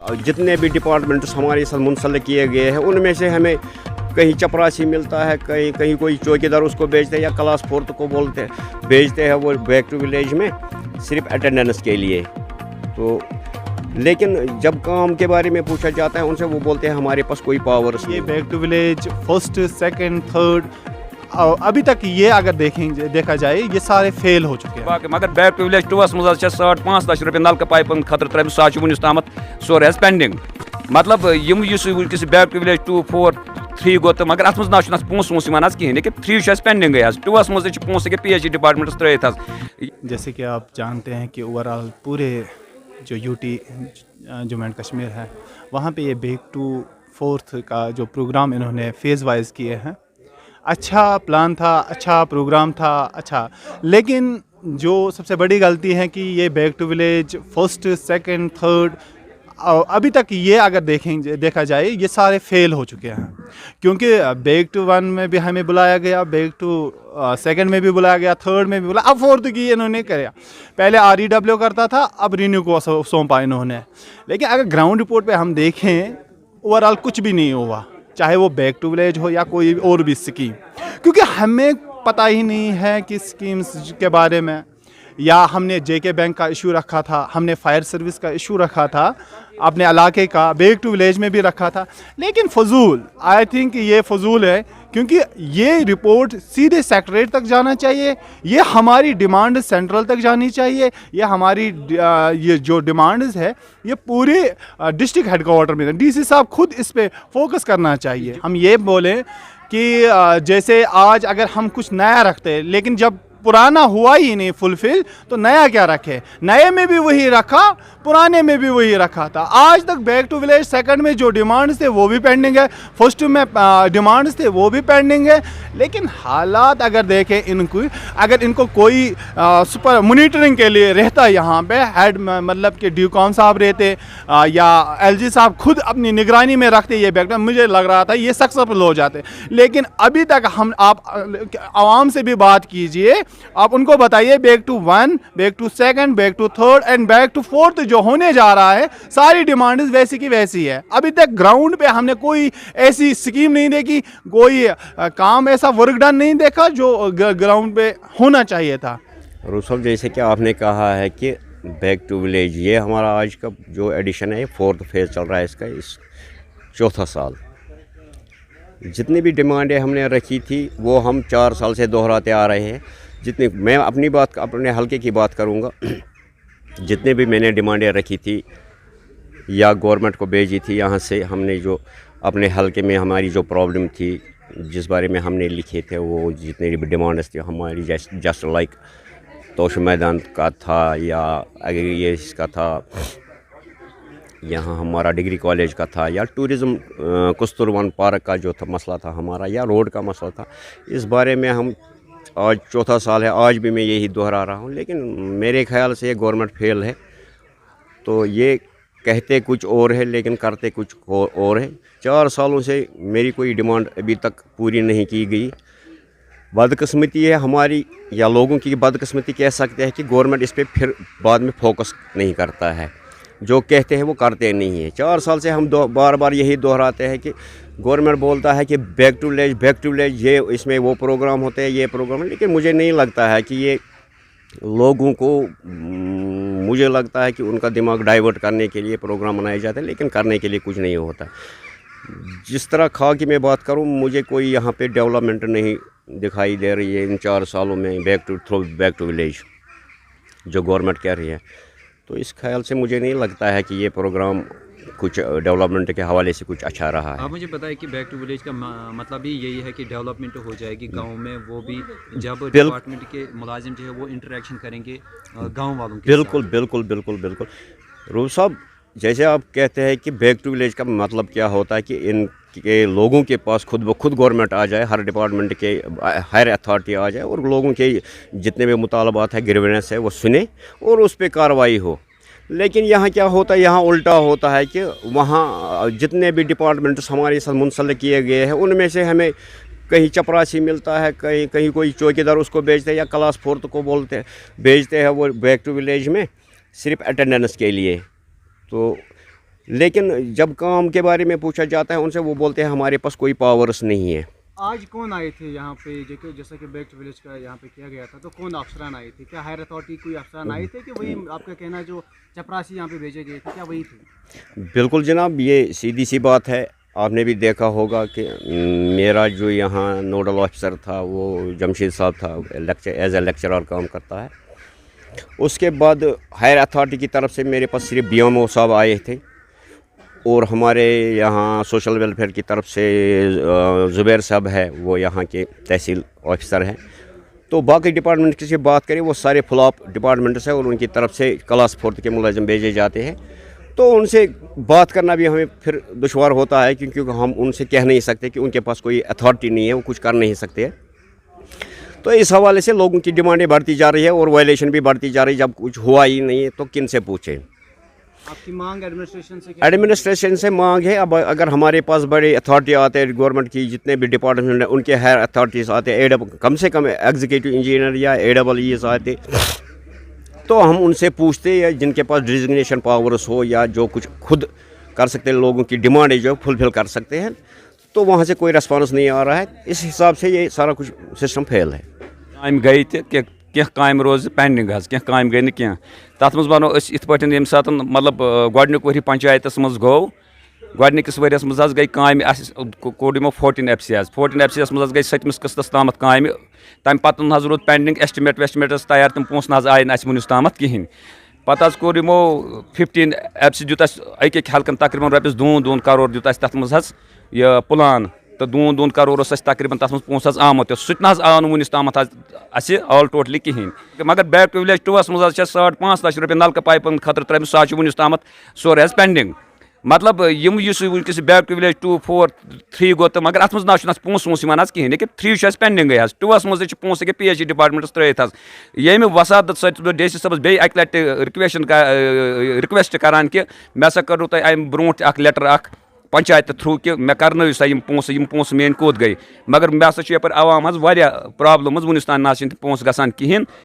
जितने भी डिपार्टमेंट्स हमारे साथ मुंसलिक किए गए हैं उनमें से हमें कहीं चपरासी मिलता है, कहीं कहीं कोई चौकीदार उसको भेजते हैं या क्लास फोर्थ को भेजते हैं वो बैक टू विलेज में सिर्फ अटेंडेंस के लिए। तो लेकिन जब काम के बारे में पूछा जाता है उनसे वो बोलते हैं हमारे पास कोई पावर्स नहीं। ये back to village first second third अभी तक ये अगर देखा जाए ये सारे फेल हो चुके हैं। मगर बैक टू विलेज 2 मज 5.5 लाख रुपये नलक पाइपन खतर त्रे सा वनस ताम सोरे पेंडिंग। मतलब किस बैक टू विलेज 2 4 3 गो तो मगर अत ना पोस वोस कहें लेकिन 3 पेंडिंग 2 मज पोस PhD डिपार्टमेंट त्रित। जैसे कि आप जानते हैं कि ओवरऑल पूरे जो यूटी जम्मू एंड कश्मीर है वहाँ पे ये बैक टू फोर्थ का जो प्रोग्राम इन्होंने फेज़ वाइज किए हैं, अच्छा प्लान था, अच्छा प्रोग्राम था, अच्छा। लेकिन जो सबसे बड़ी गलती है कि ये back to village first second third अभी तक ये अगर देखा जाए ये सारे फेल हो चुके हैं। क्योंकि बैक टू 1 में भी हमें बुलाया गया, बैक टू सेकंड में भी बुलाया गया, थर्ड में भी बुलाया, अब फोर्थ की इन्होंने किया। पहले REW करता था, अब रिन्यू को सौंपा इन्होंने। लेकिन अगर ग्राउंड रिपोर्ट पे हम देखें ओवरऑल कुछ भी नहीं हुआ, चाहे वो बैक टू विलेज हो या कोई और भी स्कीम, क्योंकि हमें पता ही नहीं है कि स्कीम्स के बारे में। या हमने JK बैंक का इशू रखा था, हमने फायर सर्विस का इशू रखा था, अपने इलाके का बैक टू विलेज में भी रखा था। लेकिन फजूल, आई थिंक ये फजूल है, क्योंकि ये रिपोर्ट सीधे सेक्रेटरीट तक जाना चाहिए, ये हमारी डिमांड सेंट्रल तक जानी चाहिए, ये हमारी ये जो डिमांड्स है ये पूरे डिस्ट्रिक्ट हेडक्वार्टर में DC साहब खुद इस पे फोकस करना चाहिए। हम ये बोलें कि जैसे आज अगर हम कुछ नया रखते हैं लेकिन जब पुराना हुआ ही नहीं फुलफिल तो नया क्या रखे, नए में भी वही रखा, पुराने में भी वही रखा था। आज तक बैक टू विलेज सेकंड में जो डिमांड्स थे वो भी पेंडिंग है, फर्स्ट में डिमांड्स थे वो भी पेंडिंग है। लेकिन हालात अगर देखें अगर इनको कोई सुपर मॉनिटरिंग के लिए रहता यहाँ पे हेड मतलब कि DCOM साहब रहते या LG साहब खुद अपनी निगरानी में रखते ये बैक, मुझे लग रहा था ये सक्सेसफुल हो जाते। लेकिन अभी तक आप आवाम से भी बात कीजिए, आप उनको बताइए back to 1, back to second, back to third and back to fourth जो होने जा रहा है सारी डिमांड्स वैसी की वैसी है। अभी तक ग्राउंड पे हमने कोई ऐसी स्कीम नहीं देखी, कोई काम ऐसा वर्क डन नहीं देखा जो ग्राउंड पे होना चाहिए था। रूसफ, जैसे कि आपने कहा है कि बैक टू विलेज ये हमारा आज का जो एडिशन है 4th फेज़ चल रहा है इसका, इस 4था साल। जितनी भी डिमांडें हमने रखी थी वो हम 4 साल से दोहराते आ रहे हैं। जितनी मैं अपने हलके की बात करूंगा, जितने भी मैंने डिमांडें रखी थी या गवर्नमेंट को भेजी थी, यहाँ से हमने जो अपने हलके में हमारी जो प्रॉब्लम थी जिस बारे में हमने लिखे थे, वो जितने भी डिमांड्स थी हमारी जस्ट लाइक तोश मैदान का था या अगर ये इसका था, यहाँ हमारा डिग्री कॉलेज का था, या टूरिज़म कस्तूरबा पार्क का जो था मसला था हमारा, या रोड का मसला था। इस बारे में हम आज 4था साल है, आज भी मैं यही दोहरा रहा हूँ। लेकिन मेरे ख्याल से ये गवर्नमेंट फेल है। तो ये कहते कुछ और है लेकिन करते कुछ और है। 4 सालों से मेरी कोई डिमांड अभी तक पूरी नहीं की गई। बदकिस्मती है हमारी या लोगों की बदकिस्मती कह सकते हैं कि गवर्नमेंट इस पर फिर बाद में फोकस नहीं करता है, जो कहते हैं वो करते नहीं हैं। 4 साल से हम बार बार यही दोहराते हैं कि गवर्नमेंट बोलता है कि बैक टू विलेज ये इसमें वो प्रोग्राम होते हैं, ये प्रोग्राम, लेकिन मुझे नहीं लगता है कि ये लोगों को, मुझे लगता है कि उनका दिमाग डाइवर्ट करने के लिए प्रोग्राम बनाए जाते हैं, लेकिन करने के लिए कुछ नहीं होता। जिस तरह खा की मैं बात करूं, मुझे कोई यहाँ पे डेवलपमेंट नहीं दिखाई दे रही है इन 4 सालों में बैक टू विलेज जो गवर्नमेंट कह रही है। तो इस ख्याल से मुझे नहीं लगता है कि ये प्रोग्राम कुछ डेवलपमेंट के हवाले से कुछ अच्छा रहा है। आप मुझे बताएं कि बैक टू विलेज का मतलब ही यही है कि डेवलपमेंट हो जाएगी गांव में, वो भी जब डिपार्टमेंट के मुलाजिम जो है वो इंटरेक्शन करेंगे गांव वालों के बिल्कुल। रूफ साहब, जैसे आप कहते हैं कि बैक टू विलेज का मतलब क्या होता है कि इनके लोगों के पास खुद गवर्नमेंट आ जाए, हर डिपार्टमेंट के हायर अथॉरिटी आ जाए और लोगों के जितने भी मुतालबात है, ग्रीवेंस है, वो सुने और उस पर कार्रवाई हो। लेकिन यहाँ क्या होता है, यहाँ उल्टा होता है कि वहाँ जितने भी डिपार्टमेंट्स हमारे साथ मुंसलिक किए गए हैं उनमें से हमें कहीं चपरासी मिलता है, कहीं कोई चौकीदार उसको भेजते हैं या क्लास फोर्थ को भेजते हैं वो बैक टू विलेज में सिर्फ अटेंडेंस के लिए। तो لیکن جب کام کے بارے میں پوچھا جاتا ہے ان سے، وہ بولتے ہیں ہمارے پاس کوئی پاورس نہیں ہے. آج کون آئے تھے یہاں پہ جیسا کہ بیک ٹو ولیج کا یہاں پہ کیا گیا تھا، تو کون افسران آئے تھے؟ کیا ہائر اتھارٹی کوئی افسران آئے تھے کہ وہی آپ کا کہنا جو چپراسی یہاں پہ بھیجے گئے تھے، کیا وہی تھے؟ بالکل جناب، یہ سیدھی سی بات ہے. آپ نے بھی دیکھا ہوگا کہ میرا جو یہاں نوڈل آفیسر تھا وہ جمشید صاحب تھا، ایز اے لیکچرر کام کرتا ہے. اس کے بعد ہائر اتھارٹی کی طرف سے میرے پاس صرف بی ایم او صاحب آئے تھے، اور ہمارے یہاں سوشل ویلفیئر کی طرف سے زبیر صاحب ہے، وہ یہاں کے تحصیل آفیسر ہیں. تو باقی ڈپارٹمنٹ کی سے بات کریں، وہ سارے فلاپ ڈپارٹمنٹس ہیں اور ان کی طرف سے کلاس 4 کے ملازم بھیجے جاتے ہیں. تو ان سے بات کرنا بھی ہمیں پھر دشوار ہوتا ہے، کیونکہ ہم ان سے کہہ نہیں سکتے کہ ان کے پاس کوئی اتھارٹی نہیں ہے، وہ کچھ کر نہیں سکتے. تو اس حوالے سے لوگوں کی ڈیمانڈیں بڑھتی جا رہی ہے اور وائلیشن بھی بڑھتی جا رہی ہے. جب کچھ ہوا ہی نہیں ہے تو کن سے پوچھیں؟ آپ کی مانگ ایڈمنسٹریشن سے کیا؟ ایڈمنسٹریشن سے مانگ ہے، اب اگر ہمارے پاس بڑے اتھارٹی آتے ہیں گورنمنٹ کی، جتنے بھی ڈپارٹمنٹ ہیں ان کے ہائر اتھارٹیز آتے ہیں، کم سے کم ایگزیکٹو انجینئر یا AEEs آتے، تو ہم ان سے پوچھتے ہیں جن کے پاس ڈیزگنیشن پاورس ہو یا جو کچھ خود کر سکتے ہیں، لوگوں کی ڈیمانڈ جو فلفل کر سکتے ہیں. تو وہاں سے کوئی ریسپانس نہیں آ رہا ہے. اس حساب سے یہ سارا کچھ سسٹم فیل ہے. کامہِ گٔے تہِ کینٛہہ کامہِ روزِ پینڈِنگ حظ، کینٛہہ کامہِ گٔے نہٕ کینٛہہ. تَتھ منٛز وَنو أسۍ یِتھ پٲٹھۍ ییٚمہِ ساتہٕ مطلب گۄڈٕنیُک ؤری پنچایتَس منٛز گوٚو، گۄڈٕنِکِس ؤریَس منٛز حظ گٔے کامہِ اَسہِ کوٚڑ یِمو 14 FCS 14 FCS منٛز حظ گٔے 7مِس قٕسطس تامَتھ کامہِ. تَمہِ پَتہٕ حظ روٗد پینڈِنگ ایسٹِمیٹ ویسٹِمیٹ ٲس تیار، تِم پونٛسہٕ نہ حظ آیہِ نہٕ اَسہِ وٕنیُک تامَتھ کِہیٖنۍ. پَتہٕ حظ کوٚر یِمو 15 FC دیُت اَسہِ اَکہِ اَکہِ حلقن تقریٖبن رۄپیَس 2 کَرور دیُت اَسہِ تَتھ منٛز حظ یہِ پٕلان، تہٕ 2 کَرور اوس اَسہِ تقریٖبن تَتھ منٛز پونٛسہٕ حظ آمُت. سُہ تہِ نہ حظ آو نہٕ وٕنیُک تامَتھ حظ اَسہِ آل ٹوٹلی کِہیٖنۍ. مگر بیک ٹُو وِلیج 2 منٛز حظ چھِ 5.5 لچھ رۄپیہِ نلکہٕ پایپَن خٲطرٕ ترٛٲومٕژ، سُہ حظ چھُ وٕنیُک تامَتھ سورُے حظ پینڈِنگ. مطلب یُس وٕنکیٚس بیک ٹُو وِلیج 2 4 3 گوٚو تہٕ مگر اَتھ منٛز نہ حظ چھُنہٕ اَتھ پونٛسہٕ وونٛسہٕ یِوان حظ کِہیٖنۍ. لیکن 3 چھُ اَسہِ پینڈِنگٕے حظ. 2 منٛز تہِ چھِ پونٛسہٕ ییٚکیٛاہ PHE ڈِپاٹمنٹَس ترٛٲیِتھ حظ. ییٚمہِ وسادت سۭتۍ بہٕ ڈی سی صٲبَس بیٚیہِ اَکہِ لَٹہِ رِکویسٹ کَران کہِ مےٚ ہسا کٔرٕو تۄہہِ اَمہِ برونٛٹھ اَکھ لیٹر اَکھ پنچایتہِ تھرٛوٗ کہِ مےٚ کَرنٲیِو سا یِم پونٛسہٕ میٛٲنۍ کوٚت گٔے. مگر مےٚ ہسا چھُ یَپٲرۍ عوام حظ واریاہ پرٛابلِم حظ، وٕنیُک تام نہ حظ چھِنہٕ پونٛسہٕ گژھان کِہیٖنۍ.